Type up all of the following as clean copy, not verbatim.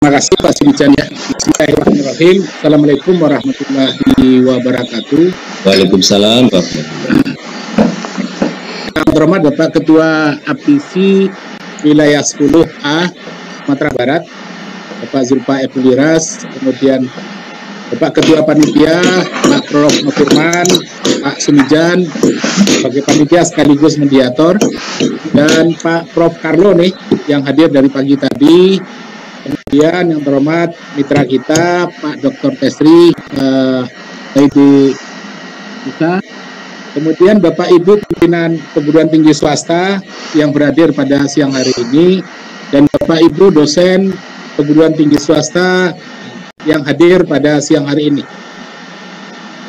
Terima kasih Pak Sumijan ya. Bismillahirrahmanirrahim. Assalamualaikum warahmatullahi wabarakatuh. Waalaikumsalam Pak. Yang terhormat Bapak Ketua APISI Wilayah 10A Sumatera Barat, Bapak Zulfa Epuliras, kemudian Bapak Ketua Panitia, Pak Prof. Nofirman, Pak Sumijan, sebagai panitia sekaligus mediator, dan Pak Prof. Carlo nih, yang hadir dari pagi tadi. Kemudian yang terhormat mitra kita, Pak Dr. Tesri, Ibu kita. Kemudian Bapak Ibu pimpinan perguruan tinggi swasta yang berhadir pada siang hari ini, dan Bapak Ibu dosen perguruan tinggi swasta yang hadir pada siang hari ini.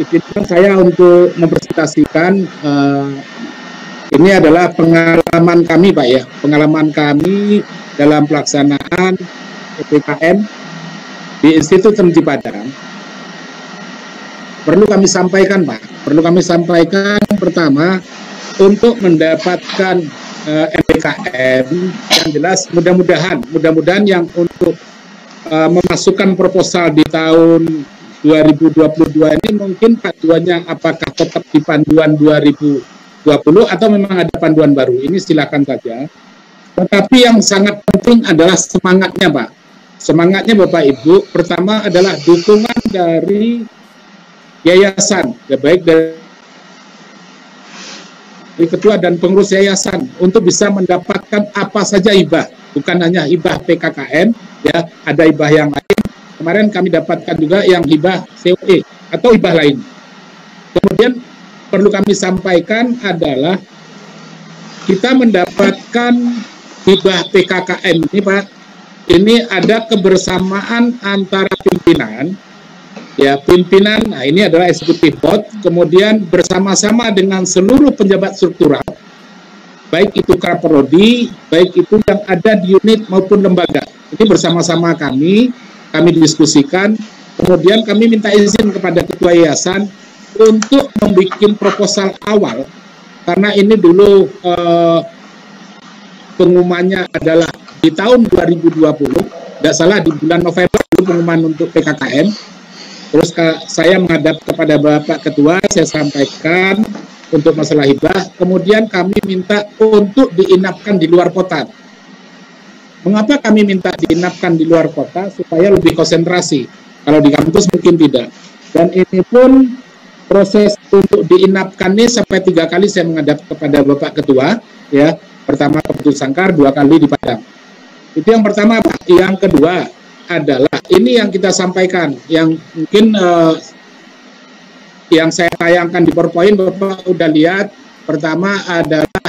Izinkan saya untuk mempresentasikan ini adalah pengalaman kami Pak ya, pengalaman kami dalam pelaksanaan PPKM di Institut Teknologi Padang. Perlu kami sampaikan Pak, perlu kami sampaikan pertama untuk mendapatkan MBKM yang jelas mudah-mudahan yang untuk memasukkan proposal di tahun 2022 ini mungkin panduannya apakah tetap di panduan 2020 atau memang ada panduan baru, ini silakan saja. Tetapi yang sangat penting adalah semangatnya Pak. Semangatnya Bapak Ibu, pertama adalah dukungan dari yayasan, ya baik dari ketua dan pengurus yayasan untuk bisa mendapatkan apa saja hibah, bukan hanya hibah PKKM, ya ada hibah yang lain. Kemarin kami dapatkan juga yang hibah COE atau hibah lain. Kemudian perlu kami sampaikan adalah kita mendapatkan hibah PKKM ini Pak, ini ada kebersamaan antara pimpinan, ya pimpinan, nah ini adalah eksekutif board, kemudian bersama-sama dengan seluruh penjabat struktural, baik itu Kaprodi, baik itu yang ada di unit maupun lembaga. Ini bersama-sama kami diskusikan, kemudian kami minta izin kepada ketua yayasan untuk membuat proposal awal, karena ini dulu pengumumannya adalah di tahun 2020, tidak salah di bulan November dulu pengumuman untuk PKKM. Terus saya menghadap kepada Bapak Ketua, saya sampaikan untuk masalah hibah, kemudian kami minta untuk diinapkan di luar kota. Mengapa kami minta diinapkan di luar kota? Supaya lebih konsentrasi. Kalau di kampus mungkin tidak. Dan ini pun proses untuk diinapkan ini sampai 3 kali saya menghadap kepada Bapak Ketua, ya. Pertama ke Putus Sangkar, 2 kali di Padang. Itu yang pertama Pak. Yang kedua adalah ini yang kita sampaikan, yang mungkin yang saya tayangkan di PowerPoint Bapak udah lihat. Pertama adalah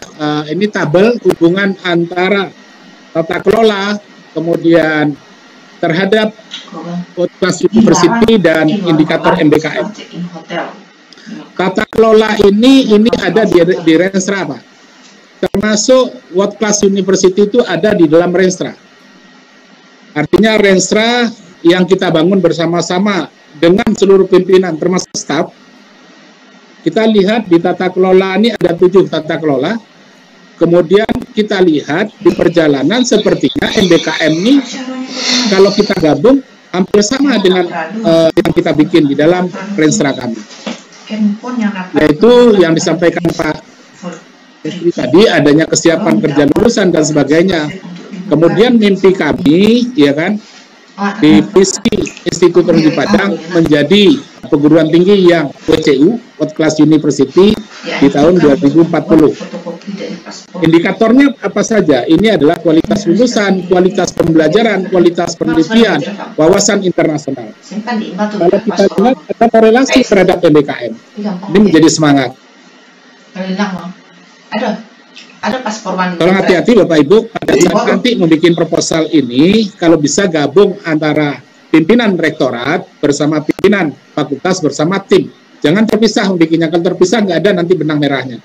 ini tabel hubungan antara tata kelola, kemudian terhadap World-Class University dan indikator MBKM. Tata kelola ini ada di Renstra Pak. Termasuk World-Class University itu ada di dalam Renstra. Artinya Renstra yang kita bangun bersama-sama dengan seluruh pimpinan termasuk staf. Kita lihat di tata kelola ini ada 7 tata kelola. Kemudian kita lihat di perjalanan sepertinya MBKM ini kalau kita gabung hampir sama dengan yang kita bikin di dalam Renstra kami. Yaitu yang disampaikan Pak tadi, adanya kesiapan kerja lulusan dan sebagainya. Kemudian mimpi kami, ya kan, di visi Institut Teknologi Padang menjadi perguruan tinggi yang WCU, World Class University, di tahun 2040. Indikatornya apa saja? Ini adalah kualitas lulusan, kualitas pembelajaran, kualitas penelitian, wawasan internasional. Kalau kita lihat ada korelasi terhadap MBKM. Ini menjadi semangat. Ada paspor wanita. Tolong hati-hati Bapak Ibu pada saat nanti membuat proposal ini, kalau bisa gabung antara pimpinan rektorat bersama pimpinan fakultas bersama tim. Jangan terpisah membuatnya, kalau terpisah nggak ada nanti benang merahnya.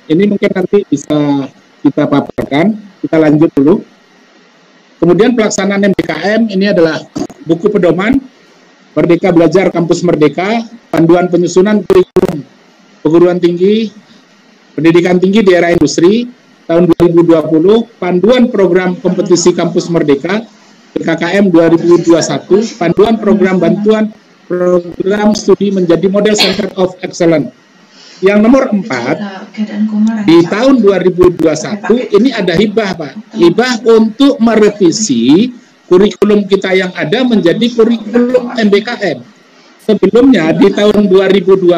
Ini mungkin nanti bisa kita paparkan. Kita lanjut dulu. Kemudian pelaksanaan MBKM ini adalah buku pedoman Merdeka Belajar Kampus Merdeka, panduan penyusunan kurikulum perguruan tinggi, pendidikan tinggi di era industri tahun 2020, panduan program kompetisi Kampus Merdeka PKKM 2021, panduan program bantuan program studi menjadi model Center of Excellence. Yang nomor 4, di tahun 2021 ini ada hibah, Pak. Hibah untuk merevisi kurikulum kita yang ada menjadi kurikulum MBKM. Sebelumnya di tahun 2020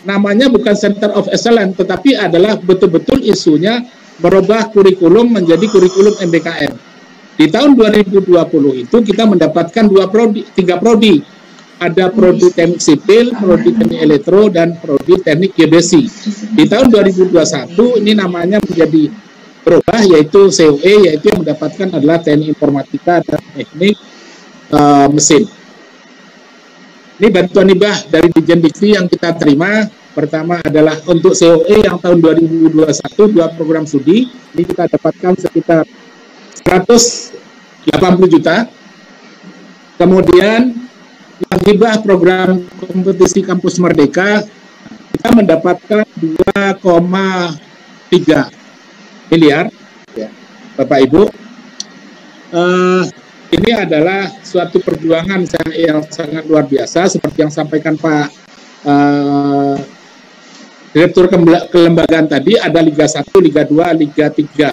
namanya bukan Center of Excellence, tetapi adalah betul-betul isunya merubah kurikulum menjadi kurikulum MBKM. Di tahun 2020 itu kita mendapatkan 3 prodi. Ada prodi teknik sipil, prodi teknik elektro, dan prodi teknik geodesi. Di tahun 2021 ini namanya menjadi berubah, yaitu COE, yaitu yang mendapatkan adalah teknik informatika dan teknik mesin. Ini bantuan hibah dari Dijen Dikti yang kita terima. Pertama adalah untuk COE yang tahun 2021, 2 program studi. Ini kita dapatkan sekitar 180 juta. Kemudian yang hibah program kompetisi kampus merdeka kita mendapatkan 2,3 miliar ya, Bapak Ibu. Ini adalah suatu perjuangan yang sangat luar biasa seperti yang sampaikan Pak Direktur Kelembagaan tadi. Ada Liga 1, Liga 2, Liga 3.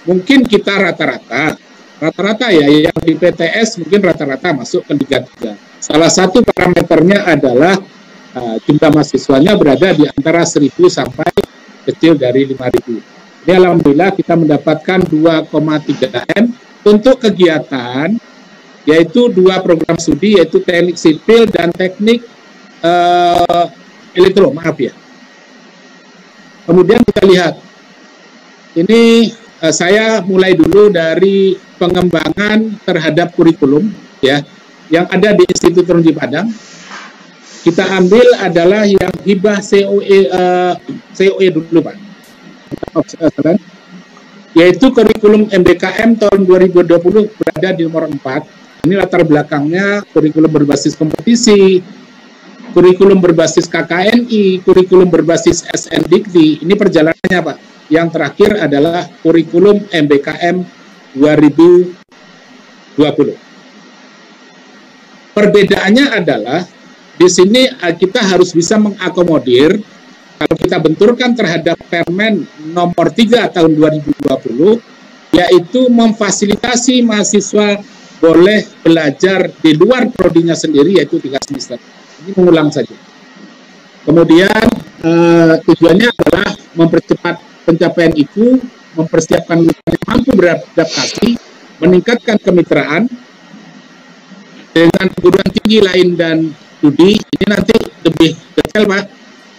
Mungkin kita rata-rata ya, yang di PTS mungkin rata-rata masuk ke Liga 3. Salah satu parameternya adalah jumlah mahasiswanya berada di antara 1.000 sampai kecil dari 5.000. Ini alhamdulillah kita mendapatkan 2,3 M untuk kegiatan, yaitu 2 program studi, yaitu teknik sipil dan teknik elektro, maaf ya. Kemudian kita lihat, ini saya mulai dulu dari pengembangan terhadap kurikulum, ya, yang ada di Institut Teknologi Padang. Kita ambil adalah yang hibah COE dulu, Pak, yaitu kurikulum MBKM tahun 2020 berada di nomor 4. Ini latar belakangnya kurikulum berbasis kompetisi, kurikulum berbasis KKNI, kurikulum berbasis SNDikti. Ini perjalanannya, Pak. Yang terakhir adalah kurikulum MBKM 2020. Perbedaannya adalah di sini kita harus bisa mengakomodir, kalau kita benturkan terhadap Permen nomor 3 tahun 2020, yaitu memfasilitasi mahasiswa boleh belajar di luar prodinya sendiri, yaitu 3 semester. Ini mengulang saja. Kemudian tujuannya adalah mempercepat pencapaian itu, mempersiapkan lulusan yang mampu beradaptasi, meningkatkan kemitraan dengan perguruan tinggi lain dan studi. Ini nanti lebih detail, Pak,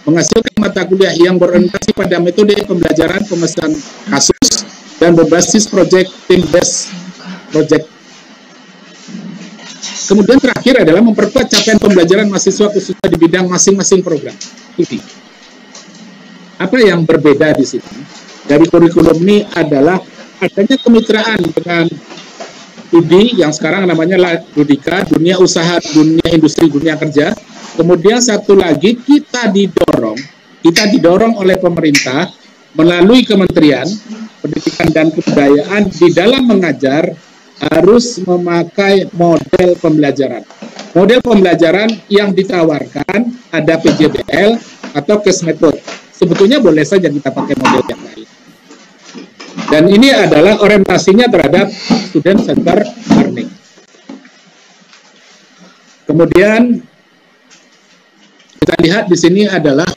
menghasilkan mata kuliah yang berorientasi pada metode pembelajaran pemesanan kasus dan berbasis project team-based project. Kemudian terakhir adalah memperkuat capaian pembelajaran mahasiswa khususnya di bidang masing-masing program. Ini apa yang berbeda di sini dari kurikulum ini adalah adanya kemitraan dengan studi yang sekarang namanya Ludika, dunia usaha, dunia industri, dunia kerja. Kemudian satu lagi kita didorong oleh pemerintah melalui Kementerian Pendidikan dan Kebudayaan di dalam mengajar harus memakai model pembelajaran. Model pembelajaran yang ditawarkan ada PJBL atau case method. Sebetulnya boleh saja kita pakai model yang lain. Dan ini adalah orientasinya terhadap student center learning. Kemudian kita lihat di sini adalah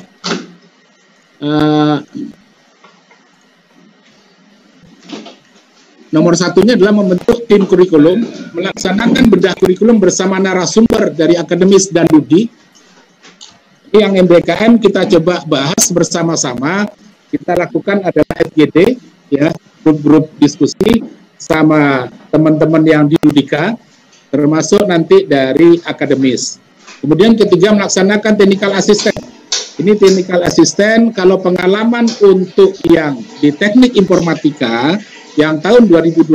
nomor satunya adalah membentuk tim kurikulum, melaksanakan bedah kurikulum bersama narasumber dari akademis dan studi. Yang MBKM kita coba bahas bersama-sama, kita lakukan adalah FGD, ya, grup-grup diskusi sama teman-teman yang di Ludika, termasuk nanti dari akademis. Kemudian ketiga, melaksanakan technical assistant. Ini technical assistant, kalau pengalaman untuk yang di teknik informatika, yang tahun 2021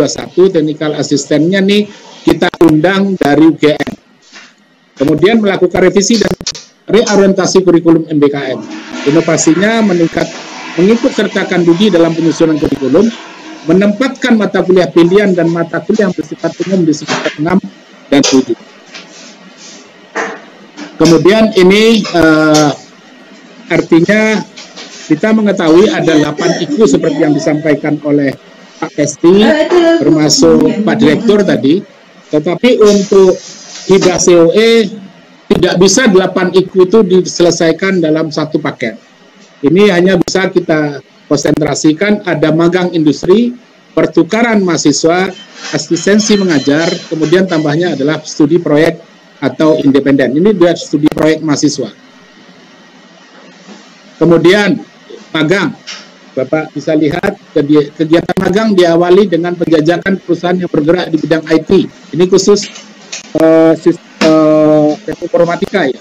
technical assistantnya nih kita undang dari UGM. Kemudian melakukan revisi dan reorientasi kurikulum MBKM. Inovasinya mengikut sertakan Dudi dalam penyusunan kurikulum, menempatkan mata kuliah pilihan dan mata kuliah yang bersifat umum di semester 6 dan 7. Kemudian ini artinya kita mengetahui ada 8 IKU seperti yang disampaikan oleh Pak Kesti, termasuk Pak Direktur tadi, tetapi untuk hibah COE tidak bisa 8 IKU itu diselesaikan dalam satu paket. Ini hanya bisa kita konsentrasikan, ada magang industri, pertukaran mahasiswa, asistensi mengajar, kemudian tambahnya adalah studi proyek atau independen. Ini dua studi proyek mahasiswa. Kemudian magang, Bapak bisa lihat kegiatan magang diawali dengan penjajakan perusahaan yang bergerak di bidang IT. Ini khusus informatika ya.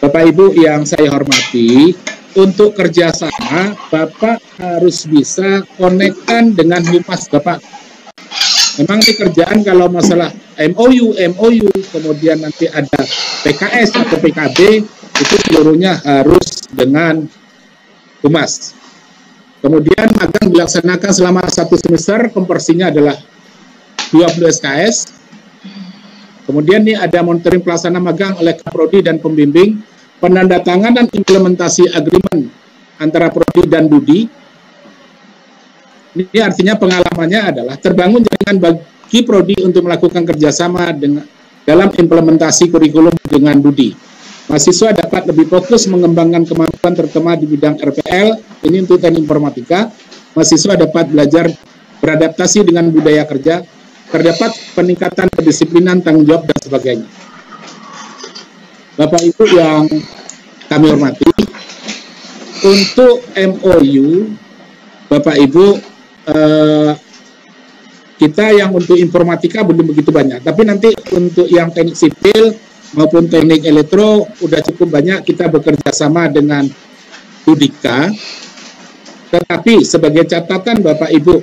Bapak Ibu yang saya hormati, untuk kerjasama Bapak harus bisa konekkan dengan humas Bapak. Memang di kerjaan kalau masalah MOU, kemudian nanti ada PKS atau PKB, itu seluruhnya harus dengan humas. Kemudian magang dilaksanakan selama 1 semester, komporsinya adalah 20 SKS. Kemudian ini ada monitoring pelaksana magang oleh Kaprodi dan pembimbing, penandatanganan implementasi agreement antara Prodi dan Budi. Ini artinya pengalamannya adalah terbangun jaringan bagi Prodi untuk melakukan kerjasama dalam implementasi kurikulum dengan Budi. Mahasiswa dapat lebih fokus mengembangkan kemampuan terutama di bidang RPL, ini untuk teknik informatika. Mahasiswa dapat belajar beradaptasi dengan budaya kerja, terdapat peningkatan kedisiplinan, tanggung jawab, dan sebagainya. Bapak Ibu yang kami hormati, untuk MOU, Bapak Ibu, kita yang untuk informatika belum begitu banyak, tapi nanti untuk yang teknik sipil maupun teknik elektro udah cukup banyak kita bekerja sama dengan Budika. Tetapi sebagai catatan Bapak Ibu,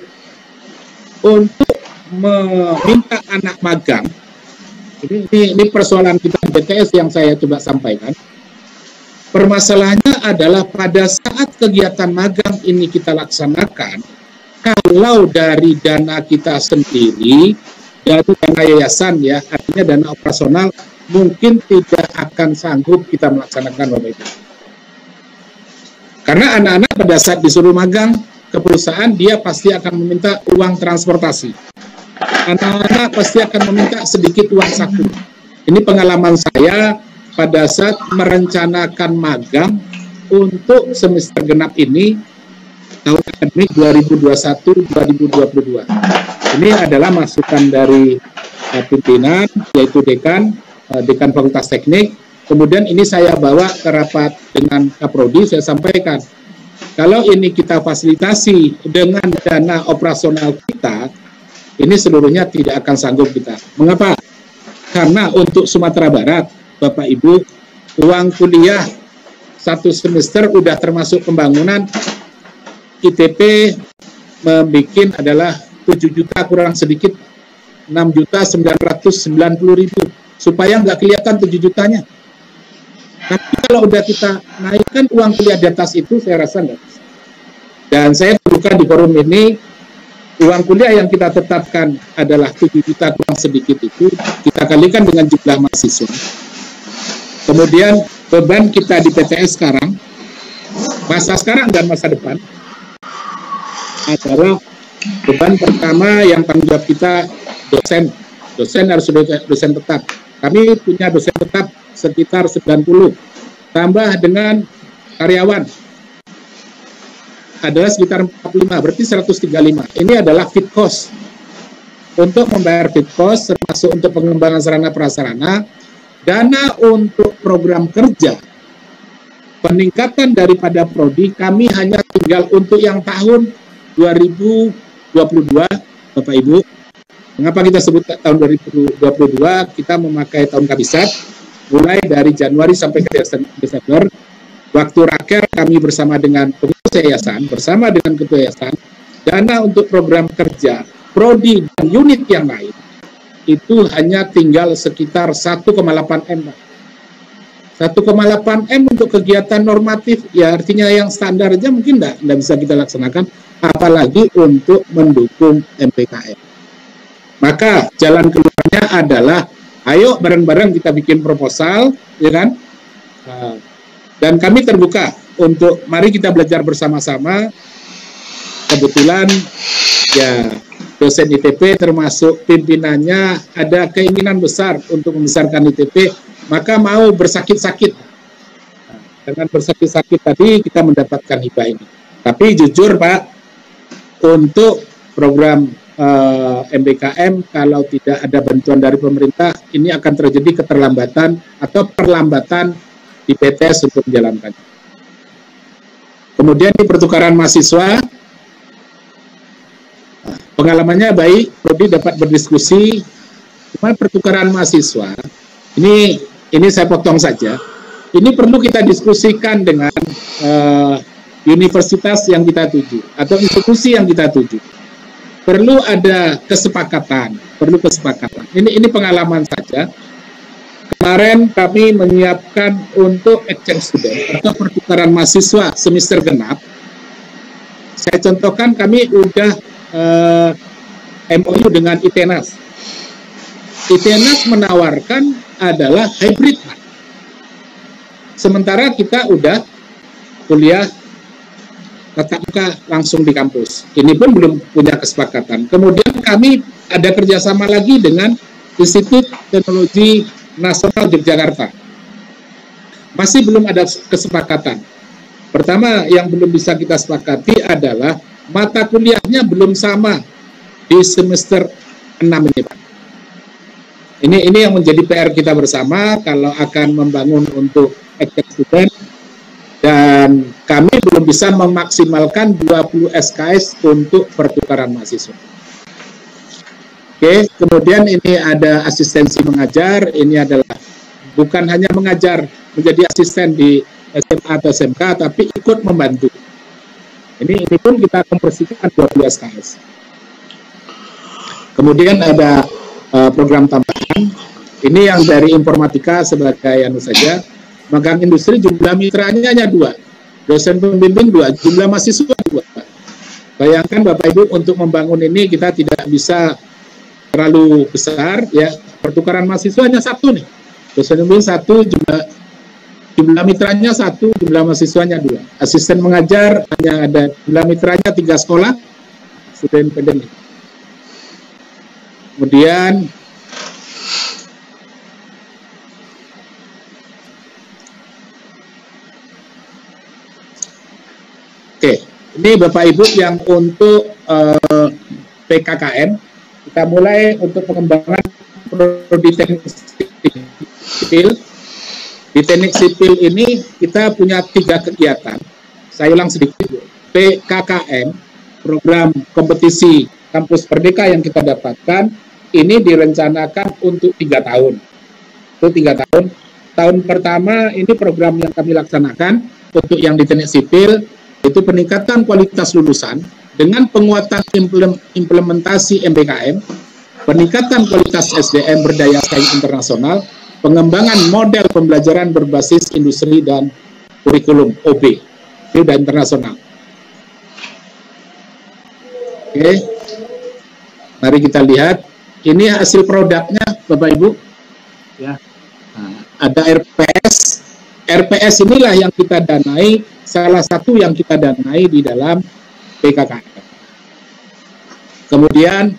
untuk meminta anak magang, ini persoalan kita di BTS yang saya coba sampaikan. Permasalahannya adalah pada saat kegiatan magang ini kita laksanakan, kalau dari dana kita sendiri, dari dana yayasan ya, artinya dana operasional, mungkin tidak akan sanggup kita melaksanakan Bapak Ibu. Karena anak-anak pada saat disuruh magang ke perusahaan, dia pasti akan meminta uang transportasi. Anak-anak pasti akan meminta sedikit uang saku. Ini pengalaman saya pada saat merencanakan magang untuk semester genap ini tahun akademik 2021-2022. Ini adalah masukan dari pimpinan, yaitu dekan Fakultas Teknik. Kemudian ini saya bawa ke rapat dengan Kaprodi, saya sampaikan, kalau ini kita fasilitasi dengan dana operasional kita, ini seluruhnya tidak akan sanggup kita. Mengapa? Karena untuk Sumatera Barat, Bapak Ibu, uang kuliah 1 semester udah termasuk pembangunan, ITP membuat adalah 7 juta kurang sedikit, 6.990.000, supaya nggak kelihatan 7 jutanya. Tapi kalau udah kita naikkan uang kuliah di atas itu, saya rasa enggak. Dan saya terbuka di forum ini, uang kuliah yang kita tetapkan adalah 7 juta kurang sedikit itu, kita kalikan dengan jumlah mahasiswa. Kemudian beban kita di PTS sekarang, masa sekarang dan masa depan, adalah beban pertama yang tanggung jawab kita dosen. Dosen harus dosen tetap. Kami punya dosen tetap sekitar 90, tambah dengan karyawan adalah sekitar 45, berarti 135. Ini adalah fit cost. Untuk membayar fit cost, termasuk untuk pengembangan sarana prasarana, dana untuk program kerja, peningkatan daripada prodi, kami hanya tinggal untuk yang tahun 2022, Bapak Ibu. Mengapa kita sebut tahun 2022? Kita memakai tahun kabisat, mulai dari Januari sampai ke Desember. Waktu raker kami bersama dengan pengurus yayasan, bersama dengan ketua yayasan, dana untuk program kerja, prodi dan unit yang lain, itu hanya tinggal sekitar 1,8 M. 1,8 M untuk kegiatan normatif, ya artinya yang standar aja mungkin enggak bisa kita laksanakan. apalagi untuk mendukung MPKM. Maka jalan keluarnya adalah ayo bareng-bareng kita bikin proposal, ya kan? Dan kami terbuka untuk mari kita belajar bersama-sama. Kebetulan ya dosen ITP termasuk pimpinannya ada keinginan besar untuk membesarkan ITP, maka mau bersakit-sakit. Dengan bersakit-sakit tadi kita mendapatkan hibah ini. Tapi jujur Pak, untuk program MBKM kalau tidak ada bantuan dari pemerintah, ini akan terjadi keterlambatan atau perlambatan di PTS untuk menjalankannya. Kemudian di pertukaran mahasiswa, pengalamannya baik, Prodi dapat berdiskusi. Cuma pertukaran mahasiswa, ini saya potong saja. Ini perlu kita diskusikan dengan universitas yang kita tuju atau institusi yang kita tuju. Perlu ada kesepakatan, Ini pengalaman saja. Kemarin kami menyiapkan untuk exchange student atau pertukaran mahasiswa semester genap. Saya contohkan kami udah MOU dengan ITENAS. ITENAS menawarkan adalah hybrid. Sementara kita udah kuliah tatap muka langsung di kampus. Ini pun belum punya kesepakatan. Kemudian kami ada kerjasama lagi dengan Institut Teknologi Nasional Yogyakarta. Masih belum ada kesepakatan. Pertama yang belum bisa kita sepakati adalah mata kuliahnya belum sama di semester 6 ini Pak. Ini yang menjadi PR kita bersama kalau akan membangun untuk exchange student. Dan kami belum bisa memaksimalkan 20 SKS untuk pertukaran mahasiswa. Oke, kemudian ini ada asistensi mengajar. Ini adalah bukan hanya mengajar, menjadi asisten di SMA atau SMK, tapi ikut membantu. Ini pun kita kompresikan 20 SKS. Kemudian ada program tambahan. Ini yang dari informatika sebagai anu saja. Magang industri jumlah mitranya hanya 2, dosen pembimbing 2, jumlah mahasiswa 2. Bayangkan Bapak Ibu, untuk membangun ini kita tidak bisa terlalu besar ya. Pertukaran mahasiswa hanya 1 nih, dosen pembimbing 1, jumlah mitranya 1, jumlah mahasiswanya 2. Asisten mengajar hanya ada jumlah mitranya 3 sekolah, student independen. Kemudian oke, ini Bapak Ibu yang untuk PKKM, kita mulai untuk pengembangan prodi teknik sipil. Di teknik sipil ini kita punya 3 kegiatan. Saya ulang sedikit, PKKM, program kompetisi kampus Merdeka yang kita dapatkan, ini direncanakan untuk 3 tahun. Untuk 3 tahun. Tahun pertama ini program yang kami laksanakan untuk yang di teknik sipil, itu peningkatan kualitas lulusan dengan penguatan implementasi MBKM, peningkatan kualitas SDM berdaya saing internasional, pengembangan model pembelajaran berbasis industri dan kurikulum OB, ini sudah internasional. Oke, mari kita lihat, ini hasil produknya Bapak Ibu. Ya, nah, ada RPS inilah yang kita danai, salah satu yang kita danai di dalam PKKM. Kemudian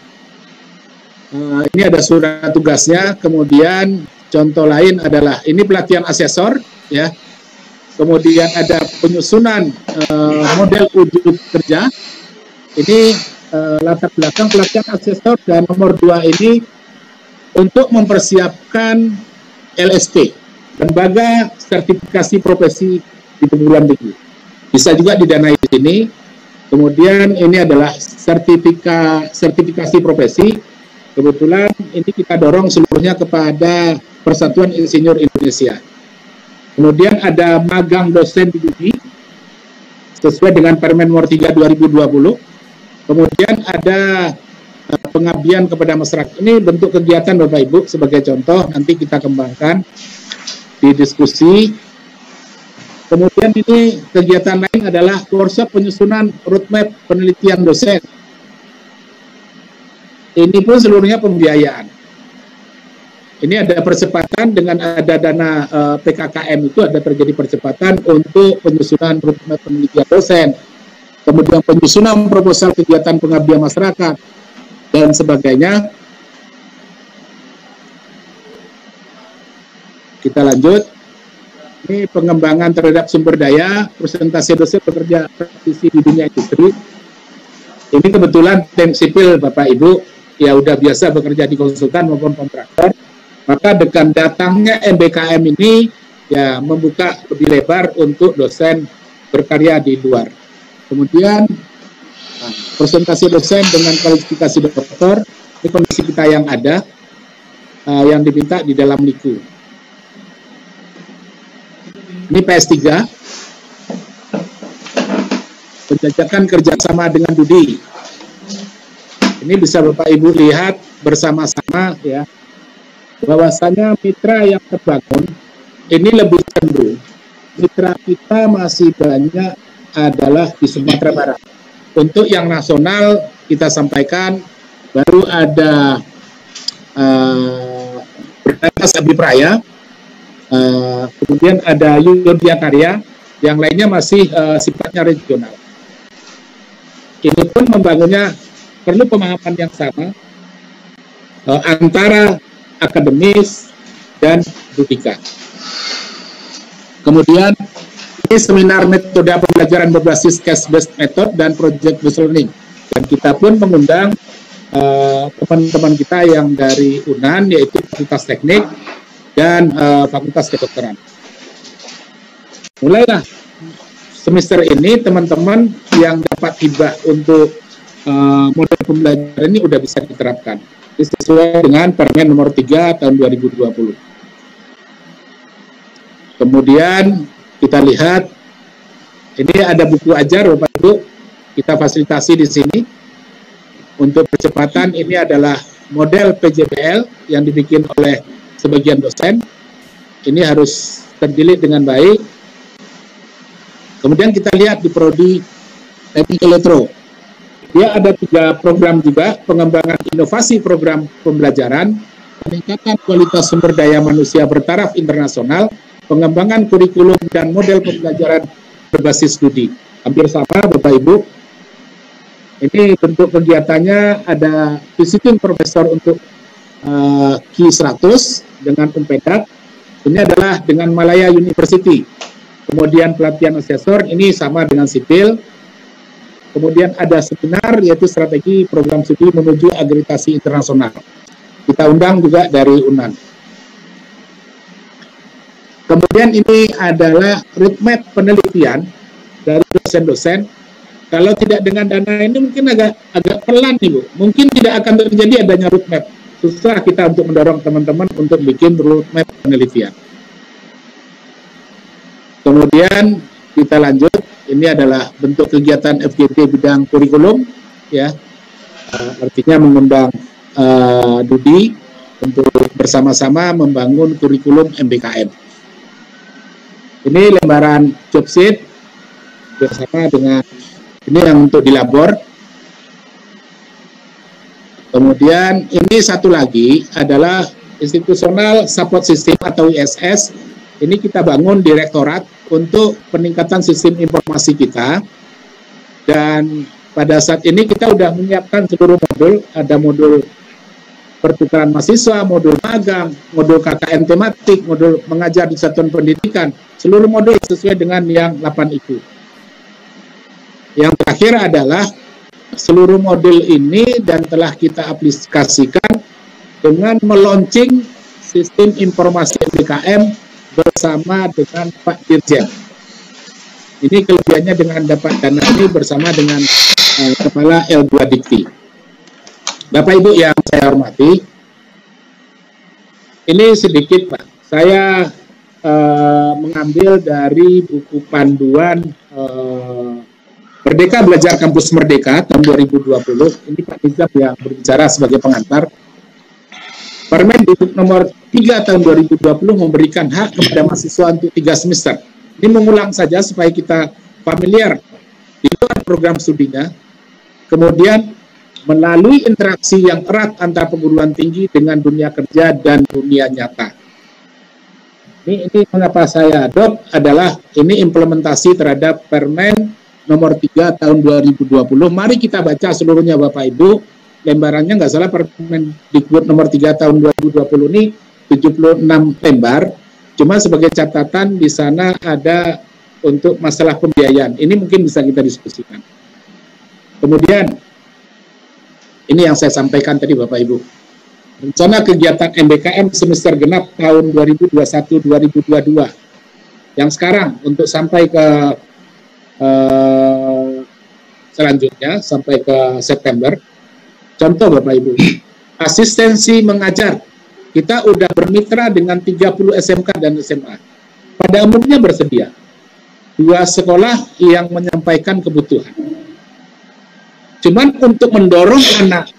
ini ada surat tugasnya. Kemudian contoh lain adalah ini pelatihan asesor, ya. Kemudian ada penyusunan model wujud kerja. Ini latar belakang pelatihan asesor, dan nomor 2 ini untuk mempersiapkan LSP, lembaga sertifikasi profesi di perguruan tinggi. Bisa juga didanai di sini. Kemudian ini adalah sertifikasi profesi. Kebetulan ini kita dorong seluruhnya kepada Persatuan Insinyur Indonesia. Kemudian ada magang dosen di UI sesuai dengan Permen Nomor 3 2020. Kemudian ada pengabdian kepada masyarakat. Ini bentuk kegiatan Bapak Ibu sebagai contoh, nanti kita kembangkan di diskusi. Kemudian ini kegiatan lain adalah workshop penyusunan roadmap penelitian dosen. Ini pun seluruhnya pembiayaan. Ini ada percepatan dengan ada dana PKKM itu ada terjadi percepatan untuk penyusunan roadmap penelitian dosen. Kemudian penyusunan proposal kegiatan pengabdian masyarakat dan sebagainya. Kita lanjut. Ini pengembangan terhadap sumber daya, presentasi dosen bekerja praktisi di dunia industri. Ini kebetulan tim sipil Bapak Ibu, ya udah biasa bekerja di konsultan maupun kontraktor. Maka dengan datangnya MBKM ini, ya membuka lebih lebar untuk dosen berkarya di luar. Kemudian, presentasi dosen dengan kualifikasi doktor, ini kondisi kita yang ada, yang diminta di dalam LIKU. Ini PS3, penjajakan kerjasama dengan Dudi. Ini bisa Bapak Ibu lihat bersama-sama ya, bahwasanya mitra yang terbangun ini lebih cenderung mitra kita masih banyak adalah di Sumatera Barat. Untuk yang nasional kita sampaikan baru ada Bernatas Abipraya. Kemudian ada Yogyakarta, yang lainnya masih sifatnya regional. Ini pun membangunnya perlu pemahaman yang sama antara akademis dan budika. Kemudian ini seminar metode pembelajaran berbasis case-based method dan project-based learning. Dan kita pun mengundang teman-teman kita yang dari UNAN, yaitu Fakultas Teknik dan Fakultas Kedokteran. Mulailah semester ini teman-teman yang dapat hibah untuk model pembelajaran ini udah bisa diterapkan. Ini sesuai dengan Permen nomor 3 tahun 2020. Kemudian kita lihat ini ada buku ajar Bapak Ibu, kita fasilitasi di sini. Untuk percepatan ini adalah model PJBL yang dibikin oleh sebagian dosen. Ini harus terjilid dengan baik. Kemudian kita lihat di prodi Teknik Elektro. Dia ada 3 program juga, pengembangan inovasi program pembelajaran, peningkatan kualitas sumber daya manusia bertaraf internasional, pengembangan kurikulum dan model pembelajaran berbasis studi. Hampir sama Bapak Ibu. Ini bentuk kegiatannya ada visiting profesor untuk Q100 dengan Unpedak. Ini adalah dengan Malaya University. Kemudian pelatihan asesor ini sama dengan sipil. Kemudian ada seminar yaitu strategi program studi menuju akreditasi internasional. Kita undang juga dari UNAN. Kemudian ini adalah roadmap penelitian dari dosen-dosen. Kalau tidak dengan dana ini mungkin agak pelan nih Bu. Mungkin tidak akan terjadi adanya roadmap. Susah kita untuk mendorong teman-teman untuk bikin roadmap penelitian. Kemudian kita lanjut. Ini adalah bentuk kegiatan FGD bidang kurikulum, ya. Artinya mengundang Dudi untuk bersama-sama membangun kurikulum MBKM. Ini lembaran job sheet bersama dengan ini yang untuk di labor. Kemudian ini satu lagi adalah institusional support system atau ISS. Ini kita bangun direktorat untuk peningkatan sistem informasi kita. Dan pada saat ini kita sudah menyiapkan seluruh modul. Ada modul pertukaran mahasiswa, modul magang, modul KKN tematik, modul mengajar di satuan pendidikan. Seluruh modul sesuai dengan yang 8 itu. Yang terakhir adalah seluruh modul ini dan telah kita aplikasikan dengan meluncing sistem informasi MBKM bersama dengan Pak Dirjen. Ini kelebihannya dengan dapat dana ini bersama dengan Kepala L2 Dikti. Bapak Ibu yang saya hormati, ini sedikit Pak, saya mengambil dari buku panduan Merdeka Belajar Kampus Merdeka tahun 2020. Ini Pak Nizam yang berbicara sebagai pengantar. Permendikbud nomor 3 tahun 2020 memberikan hak kepada mahasiswa untuk 3 semester Ini mengulang saja supaya kita familiar di luar program studinya. Kemudian melalui interaksi yang erat antara perguruan tinggi dengan dunia kerja dan dunia nyata. Ini mengapa saya adopt adalah ini implementasi terhadap Permen nomor 3 tahun 2020. Mari kita baca seluruhnya Bapak Ibu. Lembarannya nggak salah Permendikbud nomor 3 tahun 2020 ini 76 lembar. Cuma sebagai catatan di sana ada untuk masalah pembiayaan. Ini mungkin bisa kita diskusikan. Kemudian ini yang saya sampaikan tadi Bapak Ibu. Rencana kegiatan MBKM semester genap tahun 2021-2022. Yang sekarang untuk sampai ke selanjutnya, sampai ke September. Contoh Bapak Ibu, asistensi mengajar. Kita udah bermitra dengan 30 SMK dan SMA. Pada umumnya bersedia. 2 sekolah yang menyampaikan kebutuhan. Cuman untuk mendorong anak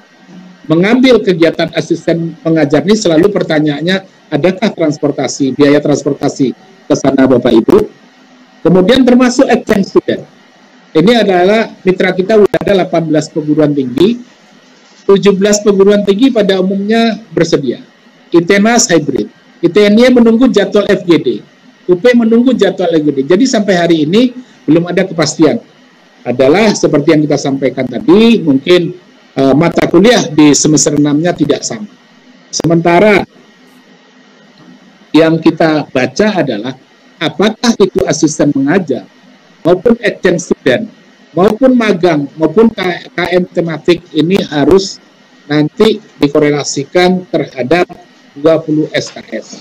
mengambil kegiatan asisten mengajar ini selalu pertanyaannya, adakah transportasi, biaya transportasi ke sana Bapak Ibu? Kemudian termasuk exchange student. Ini adalah mitra kita sudah ada 18 perguruan tinggi, 17 perguruan tinggi pada umumnya bersedia. ITENAS hybrid, ITNY menunggu jadwal FGD, UP menunggu jadwal FGD. Jadi sampai hari ini belum ada kepastian. Adalah seperti yang kita sampaikan tadi, mungkin mata kuliah di semester 6-nya tidak sama. Sementara yang kita baca adalah apakah itu asisten mengajar, maupun exchange student, maupun magang, maupun KM tematik ini harus nanti dikorelasikan terhadap 20 SKS.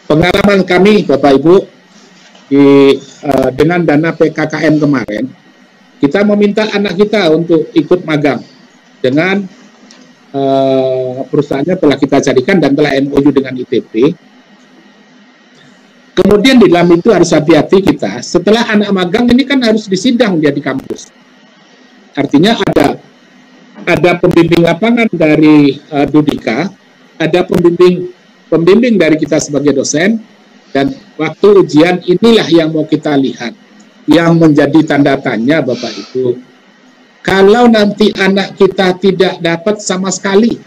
Pengalaman kami, Bapak Ibu, dengan dana PKKM kemarin, kita meminta anak kita untuk ikut magang dengan perusahaannya telah kita carikan dan telah MOU dengan ITB. Kemudian di dalam itu harus hati-hati kita, setelah anak magang ini kan harus disidang dia di kampus. Artinya ada pembimbing lapangan dari Dudika, ada pembimbing dari kita sebagai dosen, dan waktu ujian inilah yang mau kita lihat. Yang menjadi tanda tanya Bapak Ibu, kalau nanti anak kita tidak dapat sama sekali,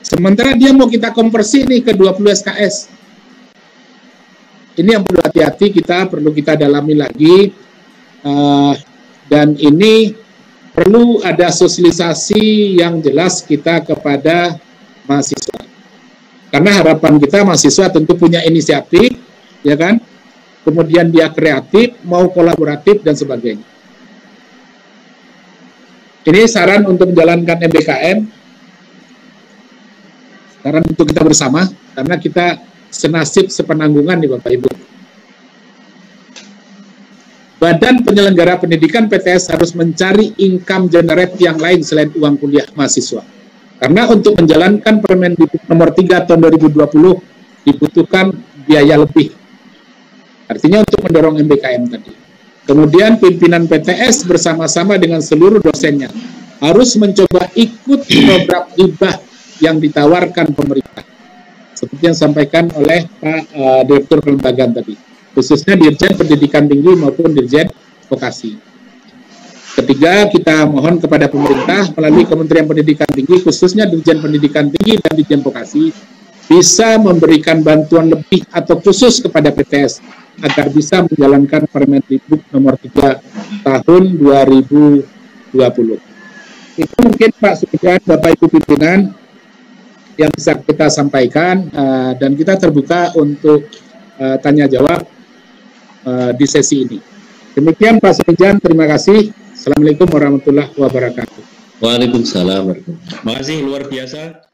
sementara dia mau kita konversi nih ke 20 SKS, ini yang perlu hati-hati, perlu kita dalami lagi, dan ini perlu ada sosialisasi yang jelas kita kepada mahasiswa, karena harapan kita mahasiswa tentu punya inisiatif, ya kan? Kemudian dia kreatif, mau kolaboratif, dan sebagainya. Ini saran untuk menjalankan MBKM, saran untuk kita bersama, karena kita senasib sepenanggungan nih Bapak Ibu. Badan Penyelenggara Pendidikan PTS harus mencari income generate yang lain selain uang kuliah mahasiswa. Karena untuk menjalankan Permendikbud nomor 3 tahun 2020 dibutuhkan biaya lebih. Artinya untuk mendorong MBKM tadi. Kemudian pimpinan PTS bersama-sama dengan seluruh dosennya harus mencoba ikut program hibah yang ditawarkan pemerintah. Seperti yang disampaikan oleh Pak Direktur Kelembagaan tadi. Khususnya Dirjen Pendidikan Tinggi maupun Dirjen Vokasi. Ketiga, kita mohon kepada pemerintah melalui Kementerian Pendidikan Tinggi, khususnya Dirjen Pendidikan Tinggi dan Dirjen Vokasi, bisa memberikan bantuan lebih atau khusus kepada PTS agar bisa menjalankan Permendikbud nomor 3 tahun 2020. Itu mungkin Pak Sukian, Bapak Ibu pimpinan yang bisa kita sampaikan, dan kita terbuka untuk tanya jawab di sesi ini. Demikian Pak Sukian, terima kasih. Assalamualaikum warahmatullahi wabarakatuh. Waalaikumsalam warahmatullahi wabarakatuh. Terima kasih, luar biasa.